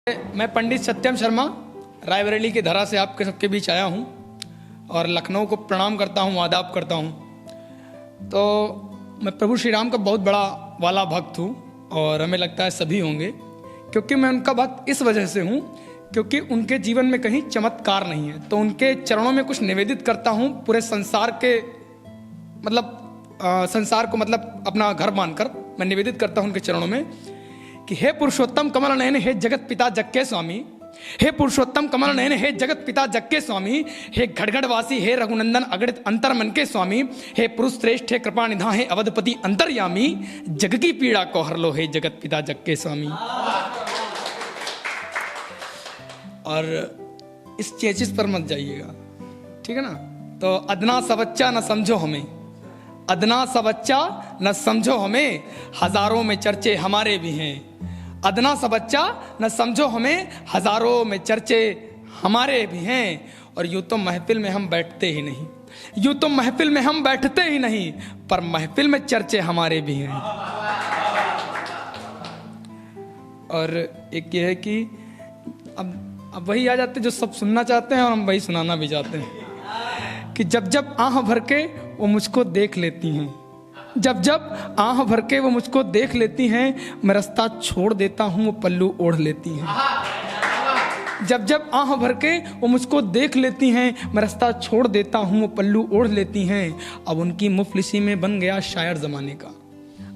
मैं पंडित सत्यम शर्मा रायबरेली की धरा से आपके सबके बीच आया हूँ और लखनऊ को प्रणाम करता हूँ, आदाब करता हूँ। तो मैं प्रभु श्री राम का बहुत बड़ा वाला भक्त हूँ और हमें लगता है सभी होंगे, क्योंकि मैं उनका भक्त इस वजह से हूँ क्योंकि उनके जीवन में कहीं चमत्कार नहीं है। तो उनके चरणों में कुछ निवेदित करता हूँ पूरे संसार के संसार को अपना घर मानकर मैं निवेदित करता हूँ उनके चरणों में कि हे पुरुषोत्तम कमल नयन, हे जगत पिता जग के स्वामी, हे पुरुषोत्तम कमल नयन, हे जगत पिता जग के स्वामी, हे घड़घड़वासी, हे रघुनंदन अगणित अंतर मन के स्वामी, हे पुरुष श्रेष्ठ, हे कृपा निधान, हे अवधपति अंतर्यामी, जग की पीड़ा को हर लो, हे जगत पिता जग के स्वामी। और इस चेचिस पर मत जाइएगा, ठीक है ना। तो अदना सा बच्चा न समझो हमें, अदना सा बच्चा न समझो हमें, हजारों में चर्चे हमारे भी हैं। अदना सा बच्चा न समझो हमें, हजारों में चर्चे हमारे भी हैं। और यूं तो महफिल में हम बैठते ही नहीं, यूं तो महफिल में हम बैठते ही नहीं, पर महफिल में चर्चे हमारे भी हैं। और एक ये है कि अब वही आ जाते जो सब सुनना चाहते हैं और हम वही सुनाना भी चाहते हैं कि जब जब आह भर के वो मुझको देख लेती हैं, जब जब आह भर के वो मुझको देख लेती हैं, मैं रास्ता छोड़ देता हूँ वो पल्लू ओढ़ लेती हैं। जब जब आह भर के वो मुझको देख लेती हैं, मैं रास्ता छोड़ देता हूँ वो पल्लू ओढ़ लेती हैं। अब उनकी मुफलिसी में बन गया शायर ज़माने का,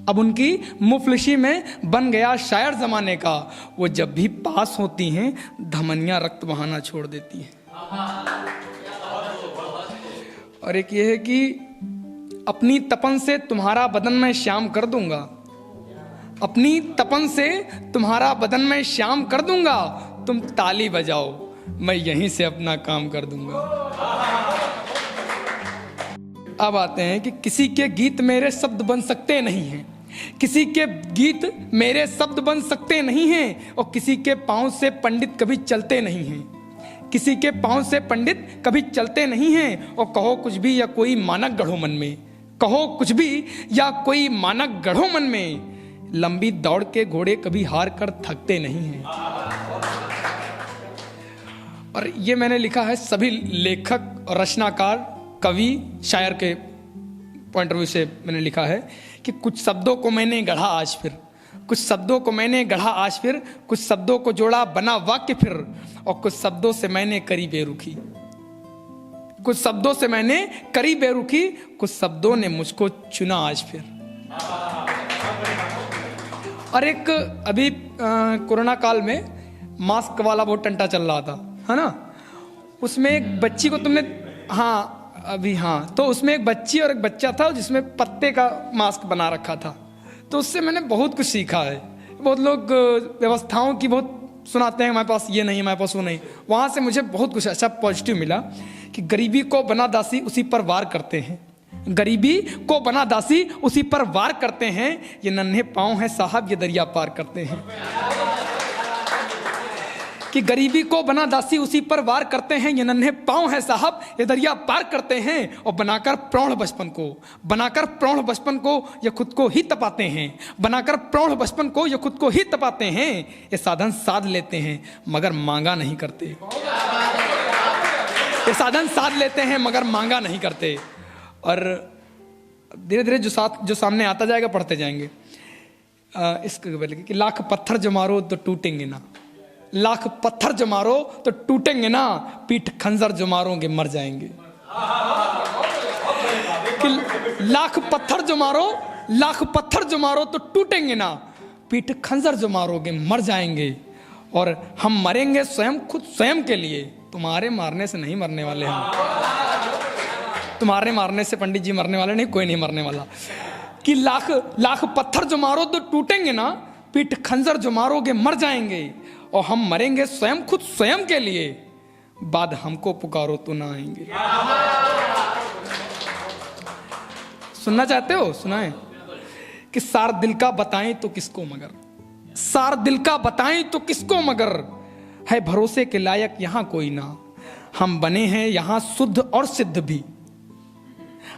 अब उनकी मुफलिसी में बन गया शायर ज़माने का। वो जब भी पास होती हैं धमनियाँ रक्त बहाना छोड़ देती हैं। और एक ये है कि अपनी तपन से तुम्हारा बदन मैं श्याम कर दूंगा, अपनी तपन से तुम्हारा बदन मैं श्याम कर दूंगा। तुम ताली बजाओ मैं यहीं से अपना काम कर दूंगा। अब आते हैं कि किसी के गीत मेरे शब्द बन सकते नहीं हैं, किसी के गीत मेरे शब्द बन सकते नहीं हैं, और किसी के पांव से पंडित कभी चलते नहीं हैं, किसी के पांव से पंडित कभी चलते नहीं हैं। और कहो कुछ भी या कोई मानक गढ़ो मन में, कहो कुछ भी या कोई मानक गढ़ो मन में, लंबी दौड़ के घोड़े कभी हार कर थकते नहीं हैं। और ये मैंने लिखा है सभी लेखक और रचनाकार, कवि, शायर के पॉइंट ऑफ व्यू से मैंने लिखा है कि कुछ शब्दों को मैंने गढ़ा आज फिर, कुछ शब्दों को मैंने गढ़ा आज फिर, कुछ शब्दों को जोड़ा बना वाक्य फिर, और कुछ शब्दों से मैंने करी बेरुखी, कुछ शब्दों से मैंने करी बेरुखी, कुछ शब्दों ने मुझको चुना आज फिर। और एक अभी कोरोना काल में मास्क वाला बहुत टंटा चल रहा था, है ना। उसमें एक बच्ची को तुमने, तो उसमें एक बच्ची और एक बच्चा था जिसमें पत्ते का मास्क बना रखा था। तो उससे मैंने बहुत कुछ सीखा है। बहुत लोग व्यवस्थाओं की बहुत सुनाते हैं, हमारे पास ये नहीं, हमारे पास वो नहीं। वहाँ से मुझे बहुत कुछ अच्छा पॉजिटिव मिला कि गरीबी को बना दासी उसी पर वार करते हैं, गरीबी को बना दासी उसी पर वार करते हैं, ये नन्हे पाँव हैं साहब ये दरिया पार करते हैं। कि गरीबी को बना दासी उसी पर वार करते हैं, ये नन्हे पाँव हैं साहब ये दरिया पार करते हैं। और बनाकर प्रौढ़ बचपन को, बनाकर प्रौढ़ बचपन को ये खुद को ही तपाते हैं, बनाकर प्रौढ़ बचपन को ये खुद को ही तपाते हैं। ये साधन साध लेते हैं मगर मांगा नहीं करते, ये साधन साध लेते हैं मगर मांगा नहीं करते। और धीरे धीरे जो सामने आता जाएगा पढ़ते जाएंगे। इसके पहले कि लाख पत्थर जो मारो तो टूटेंगे ना, लाख पत्थर जो मारो तो टूटेंगे ना, पीठ खंजर जो मारोगे मर जाएंगे। कि लाख पत्थर जो मारो, लाख पत्थर जो मारो तो टूटेंगे ना, पीठ खंजर जो मारोगे मर जाएंगे। और हम मरेंगे स्वयं, खुद स्वयं के लिए, तुम्हारे मारने से नहीं मरने वाले हम, तुम्हारे मारने से पंडित जी मरने वाले नहीं, कोई नहीं मरने वाला। कि लाख लाख पत्थर जो मारो तो टूटेंगे ना, पीठ खंजर जो मारोगे मर जाएंगे। और हम मरेंगे स्वयं, खुद स्वयं के लिए, बाद हमको पुकारो तो ना आएंगे। सुनना चाहते हो? सुनाएं कि सार दिल का बताएं तो किसको मगर, सार दिल का बताएं तो किसको मगर, है भरोसे के लायक यहां कोई ना। हम बने हैं यहां शुद्ध और सिद्ध भी,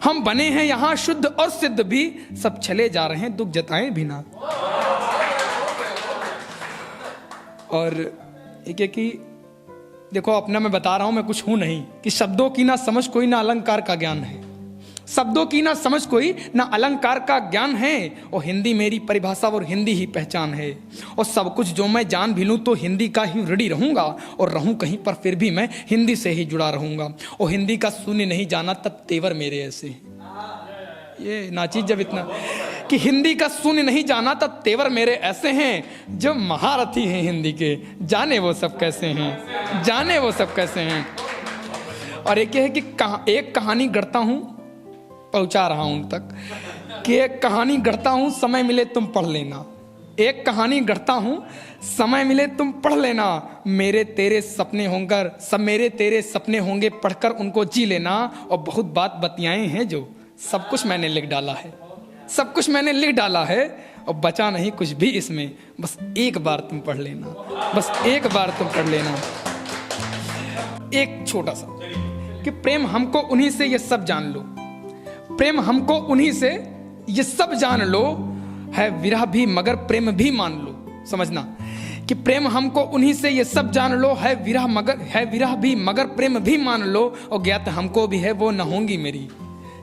हम बने हैं यहां शुद्ध और सिद्ध भी, सब चले जा रहे हैं दुख जताएं भी ना। और एक है कि देखो अपना मैं बता रहा हूं, मैं कुछ हूं नहीं, कि शब्दों की ना समझ कोई ना अलंकार का ज्ञान है, शब्दों की ना समझ कोई ना अलंकार का ज्ञान है, और हिंदी मेरी परिभाषा और हिंदी ही पहचान है, और सब कुछ जो मैं जान भी लूं तो हिंदी का ही ऋणी रहूंगा, और रहूं कहीं पर फिर भी मैं हिंदी से ही जुड़ा रहूंगा, और हिंदी का शून्य नहीं जाना तब तेवर मेरे ऐसे हैं। ये नाचीज जब इतना कि हिंदी का शून्य नहीं जाना तब तेवर मेरे ऐसे हैं, जो महारथी हैं हिंदी के जाने वो सब कैसे हैं, जाने वो सब कैसे हैं। और एक ये है कि एक कहानी गढ़ता हूं, पहुंचा रहा हूं उन तक, कि एक कहानी गढ़ता हूं, समय मिले तुम पढ़ लेना, एक कहानी गढ़ता हूं, समय मिले तुम पढ़ लेना, मेरे तेरे सपने होंगे, सब मेरे तेरे सपने होंगे, पढ़कर उनको जी लेना, और बहुत बात बतियाए हैं जो सब कुछ मैंने लिख डाला है, सब कुछ मैंने लिख डाला है, और बचा नहीं कुछ भी इसमें, बस एक बार तुम पढ़ लेना, बस एक बार तुम पढ़ लेना। एक छोटा सा कि प्रेम हमको उन्हीं से ये सब जान लो, प्रेम हमको उन्हीं से ये सब जान लो, है विरह भी मगर प्रेम भी मान लो। समझना कि प्रेम हमको उन्हीं से ये सब जान लो, है विरह भी मगर प्रेम भी मान लो, और ज्ञात हमको भी है वो न होंगी मेरी,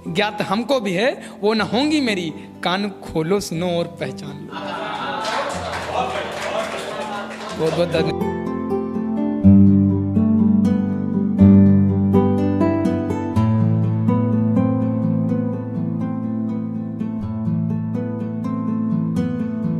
ज्ञात हमको भी है वो न होंगी मेरी, कान खोलो सुनो और पहचान लो। बहुत बहुत धन्यवाद।